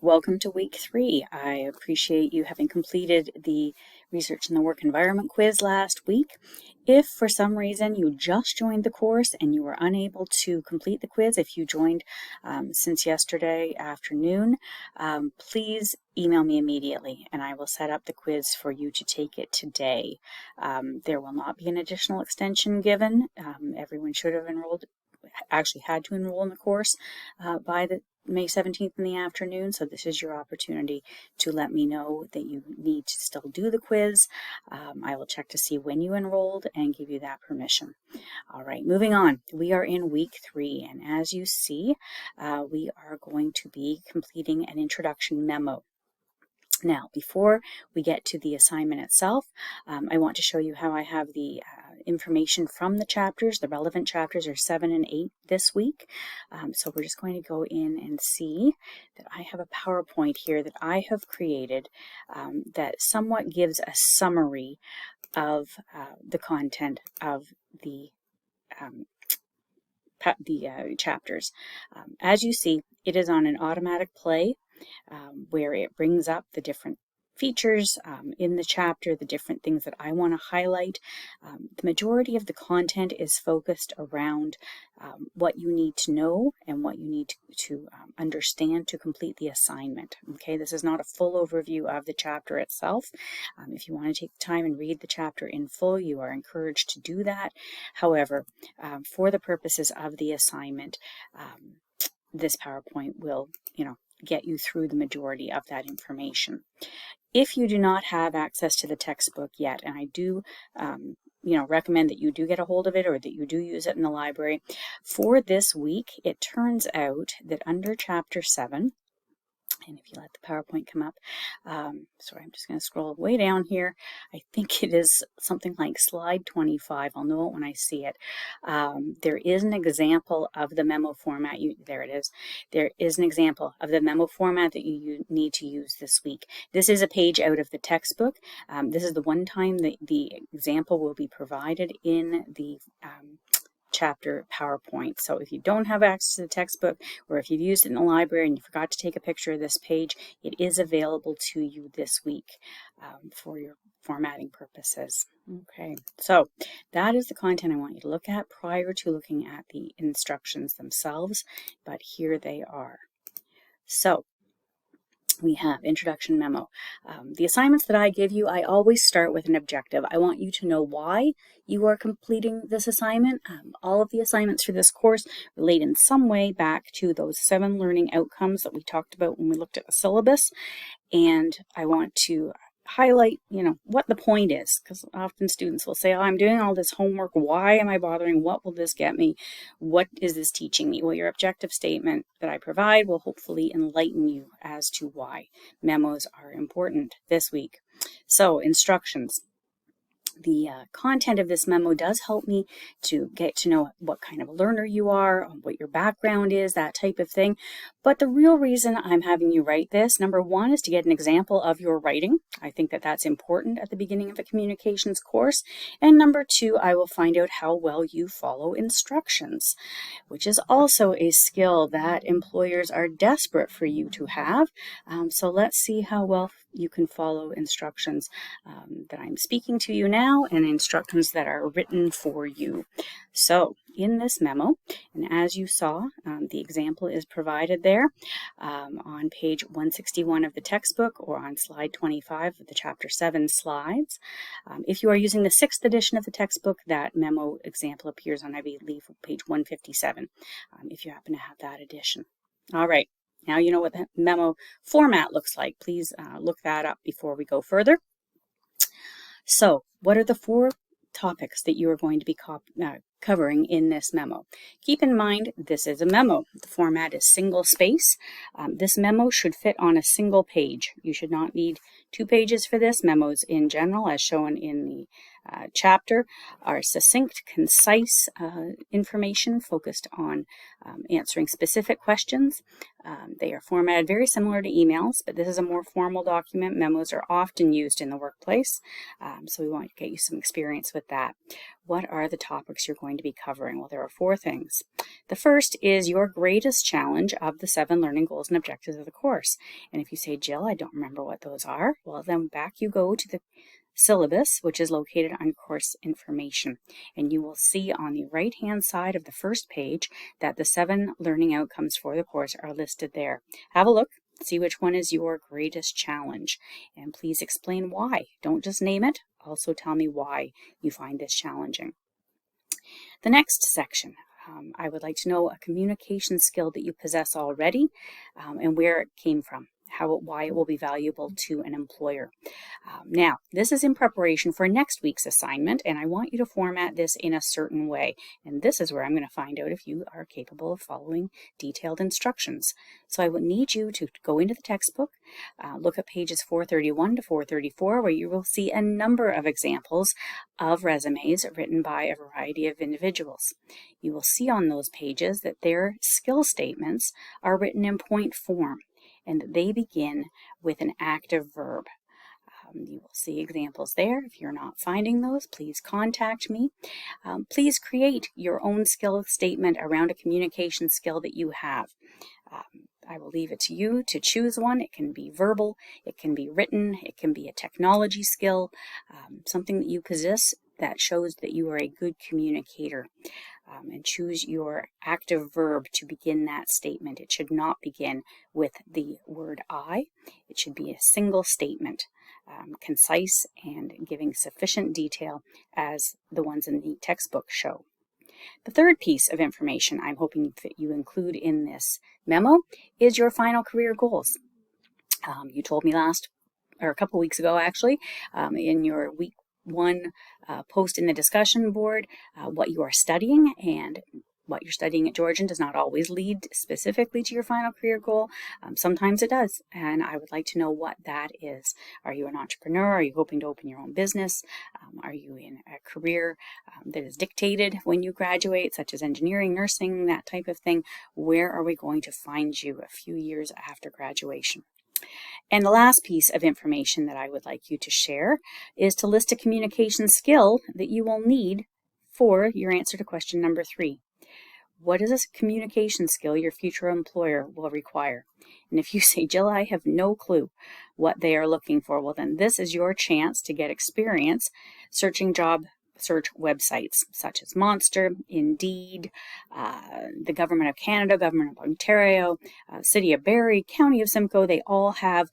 Welcome to week 3. I appreciate you having completed the research in the work environment quiz last week. If for some reason you just joined the course and you were unable to complete the quiz, if you joined since yesterday afternoon, please email me immediately and I will set up the quiz for you to take it today. There will not be an additional extension given. Everyone should have actually had to enroll in the course by the May 17th in the afternoon, so this is your opportunity to let me know that you need to still do the quiz. I will check to see when you enrolled and give you that permission. All right, moving on. We are in week 3, and as you see, we are going to be completing an introduction memo. Now, before we get to the assignment itself, I want to show you how I have the information from the chapters. The relevant chapters are 7 and 8 this week. So we're just going to go in and see that I have a PowerPoint here that I have created that somewhat gives a summary of the content of the chapters. As you see, it is on an automatic play where it brings up the different features in the chapter, the different things that I want to highlight. The majority of the content is focused around what you need to know and what you need to understand to complete the assignment. Okay, this is not a full overview of the chapter itself. If you want to take the time and read the chapter in full, you are encouraged to do that. However, for the purposes of the assignment, this PowerPoint will, get you through the majority of that information. If you do not have access to the textbook yet, and I do recommend that you do get a hold of it or that you do use it in the library, for this week, it turns out that under Chapter 7, and if you let the PowerPoint come up, sorry, I'm just going to scroll way down here. I think it is something like slide 25. I'll know it when I see it. There is an example of the memo format. There it is. There is an example of the memo format that you need to use this week. This is a page out of the textbook. This is the one time that the example will be provided in the chapter PowerPoint. So if you don't have access to the textbook, or if you've used it in the library and you forgot to take a picture of this page, it is available to you this week for your formatting purposes. Okay, so that is the content I want you to look at prior to looking at the instructions themselves, but here they are. So we have introduction memo. The assignments that I give you, I always start with an objective. I want you to know why you are completing this assignment. All of the assignments for this course relate in some way back to those 7 learning outcomes that we talked about when we looked at the syllabus. And I want to highlight, what the point is, because often students will say, oh, I'm doing all this homework. Why am I bothering? What will this get me? What is this teaching me? Well, your objective statement that I provide will hopefully enlighten you as to why memos are important this week. So, instructions. The content of this memo does help me to get to know what kind of a learner you are, what your background is, that type of thing. But the real reason I'm having you write this, number 1, is to get an example of your writing. I think that that's important at the beginning of a communications course. And number 2, I will find out how well you follow instructions, which is also a skill that employers are desperate for you to have. So let's see how well you can follow instructions that I'm speaking to you now and instructions that are written for you. So in this memo, and as you saw, the example is provided there on page 161 of the textbook or on slide 25 of the chapter 7 slides. If you are using the 6th edition of the textbook, that memo example appears on, I believe, page 157, if you happen to have that edition. All right. Now you know what the memo format looks like. Please look that up before we go further. So, what are the 4 topics that you are going to be covering in this memo? Keep in mind, this is a memo. The format is single space. This memo should fit on a single page. You should not need 2 pages for this. Memos in general, as shown in the chapter are succinct, concise information focused on answering specific questions. They are formatted very similar to emails, but this is a more formal document. Memos are often used in the workplace, so we want to get you some experience with that. What are the topics you're going to be covering? Well, there are 4 things. The first is your greatest challenge of the 7 learning goals and objectives of the course. And if you say, Jill, I don't remember what those are, well, then back you go to the syllabus, which is located on course information. And you will see on the right-hand side of the first page that the 7 learning outcomes for the course are listed there. Have a look, see which one is your greatest challenge, and please explain why. Don't just name it, also tell me why you find this challenging. The next section, I would like to know a communication skill that you possess already and where it came from. Why it will be valuable to an employer. Now, this is in preparation for next week's assignment, and I want you to format this in a certain way. And this is where I'm going to find out if you are capable of following detailed instructions. So I would need you to go into the textbook, look at pages 431 to 434, where you will see a number of examples of resumes written by a variety of individuals. You will see on those pages that their skill statements are written in point form, and they begin with an active verb. You will see examples there. If you're not finding those, please contact me. Please create your own skill statement around a communication skill that you have. I will leave it to you to choose one. It can be verbal, it can be written, it can be a technology skill, something that you possess that shows that you are a good communicator. And choose your active verb to begin that statement. It should not begin with the word I. It should be a single statement, concise and giving sufficient detail as the ones in the textbook show. The third piece of information I'm hoping that you include in this memo is your final career goals. You told me a couple weeks ago actually, in your week 1 post in the discussion board, what you are studying, and what you're studying at Georgian does not always lead specifically to your final career goal. Sometimes it does, and I would like to know what that is. Are you an entrepreneur? Are you hoping to open your own business? Are you in a career that is dictated when you graduate, such as engineering, nursing, that type of thing? Where are we going to find you a few years after graduation? And the last piece of information that I would like you to share is to list a communication skill that you will need for your answer to question number 3. What is a communication skill your future employer will require? And if you say, Jill, I have no clue what they are looking for, well, then this is your chance to get experience searching job search websites such as Monster, Indeed, the Government of Canada, Government of Ontario, City of Barrie, County of Simcoe. They all have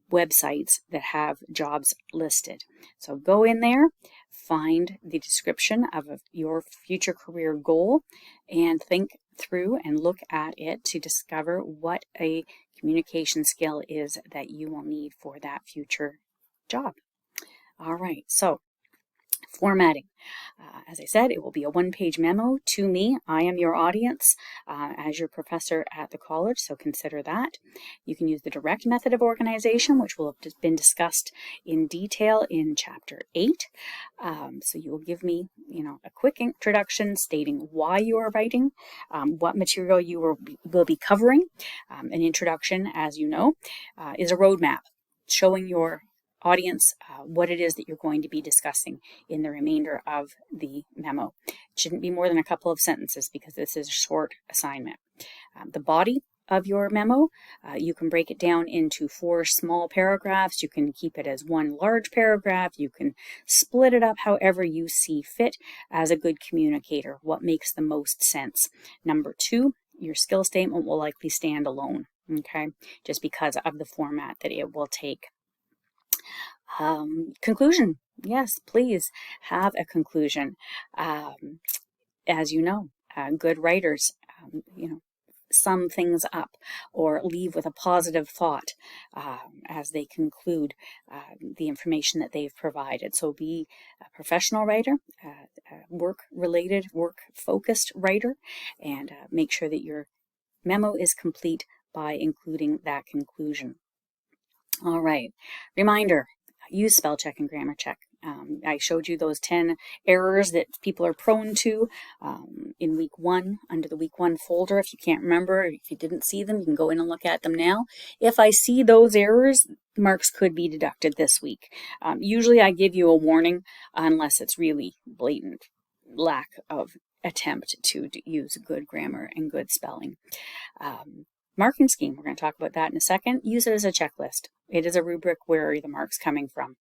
websites that have jobs listed. So go in there, find the description of your future career goal, and think through and look at it to discover what a communication skill is that you will need for that future job. All right, so formatting. As I said, it will be a 1-page memo to me. I am your audience as your professor at the college, so consider that. You can use the direct method of organization, which will have been discussed in detail in Chapter 8. So you will give me, a quick introduction stating why you are writing, what material you will be covering. An introduction, as you know, is a roadmap showing your audience what it is that you're going to be discussing in the remainder of the memo. It shouldn't be more than a couple of sentences because this is a short assignment. The body of your memo, you can break it down into 4 small paragraphs. You can keep it as 1 large paragraph. You can split it up however you see fit as a good communicator. What makes the most sense? Number 2, your skill statement will likely stand alone, okay, just because of the format that it will take. Conclusion. Yes, please have a conclusion. As you know, good writers, sum things up or leave with a positive thought as they conclude the information that they've provided. So be a professional writer, work-related, work-focused writer, and make sure that your memo is complete by including that conclusion. All right. Reminder, use spell check and grammar check. I showed you those 10 errors that people are prone to in week 1 under the week 1 folder. If you can't remember, if you didn't see them, you can go in and look at them now. If I see those errors, marks could be deducted this week. Usually I give you a warning unless it's really blatant lack of attempt to use good grammar and good spelling. Marking scheme, we're going to talk about that in a second. Use it as a checklist. It is a rubric. Where are the marks coming from?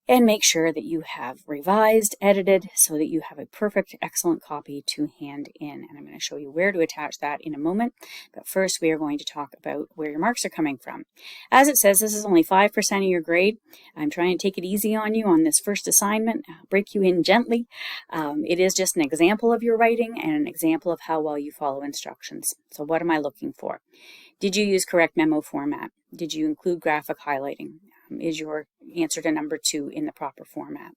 And make sure that you have revised, edited, so that you have a perfect, excellent copy to hand in. And I'm going to show you where to attach that in a moment. But first, we are going to talk about where your marks are coming from. As it says, this is only 5% of your grade. I'm trying to take it easy on you on this first assignment, break you in gently. It is just an example of your writing and an example of how well you follow instructions. So what am I looking for? Did you use correct memo format? Did you include graphic highlighting? Is your answer to number 2 in the proper format?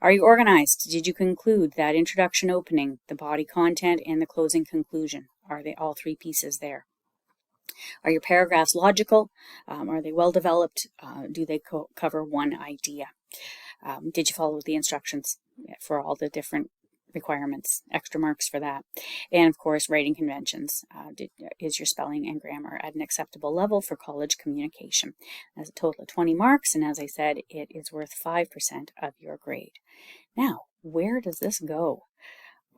Are you organized? Did you conclude that introduction opening, the body content, and the closing conclusion? Are they all 3 pieces there? Are your paragraphs logical? Are they well developed? Do they cover one idea? Did you follow the instructions for all the different requirements, extra marks for that? And of course, writing conventions. Is your spelling and grammar at an acceptable level for college communication? That's a total of 20 marks, and as I said, it is worth 5% of your grade. Now, where does this go?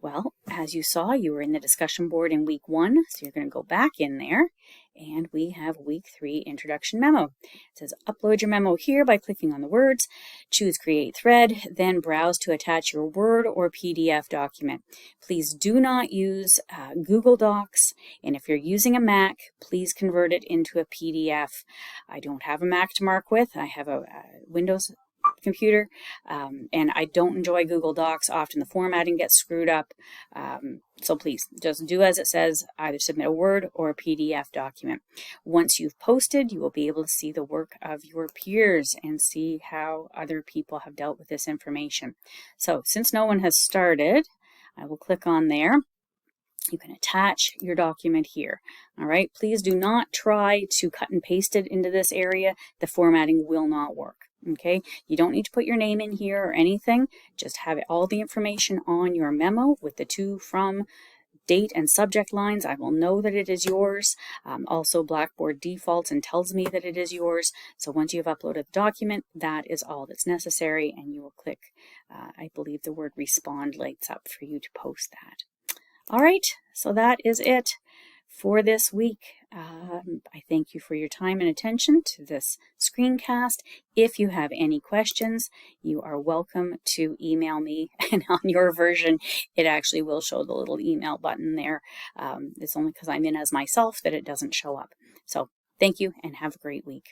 Well, as you saw, you were in the discussion board in week 1, so you're going to go back in there, and we have week 3 introduction memo. It says upload your memo here by clicking on the words, choose create thread, then browse to attach your Word or PDF document. Please do not use Google Docs, and if you're using a Mac, please convert it into a PDF. I don't have a Mac to mark with. I have a Windows computer, and I don't enjoy Google Docs. Often the formatting gets screwed up, so please just do as it says. Either submit a Word or a PDF document. Once you've posted, you will be able to see the work of your peers and see how other people have dealt with this information. So since no one has started, I will click on there. You can attach your document here. All right, please do not try to cut and paste it into this area. The formatting will not work. Okay, you don't need to put your name in here or anything. Just have all the information on your memo with the to, from, date, and subject lines. I will know that it is yours. Also, Blackboard defaults and tells me that it is yours. So once you've uploaded the document, that is all that's necessary, and you will click, I believe the word respond lights up for you to post that. All right, so that is it for this week. I thank you for your time and attention to this screencast. If you have any questions, you are welcome to email me, and on your version, it actually will show the little email button there. It's only because I'm in as myself that it doesn't show up. So thank you and have a great week.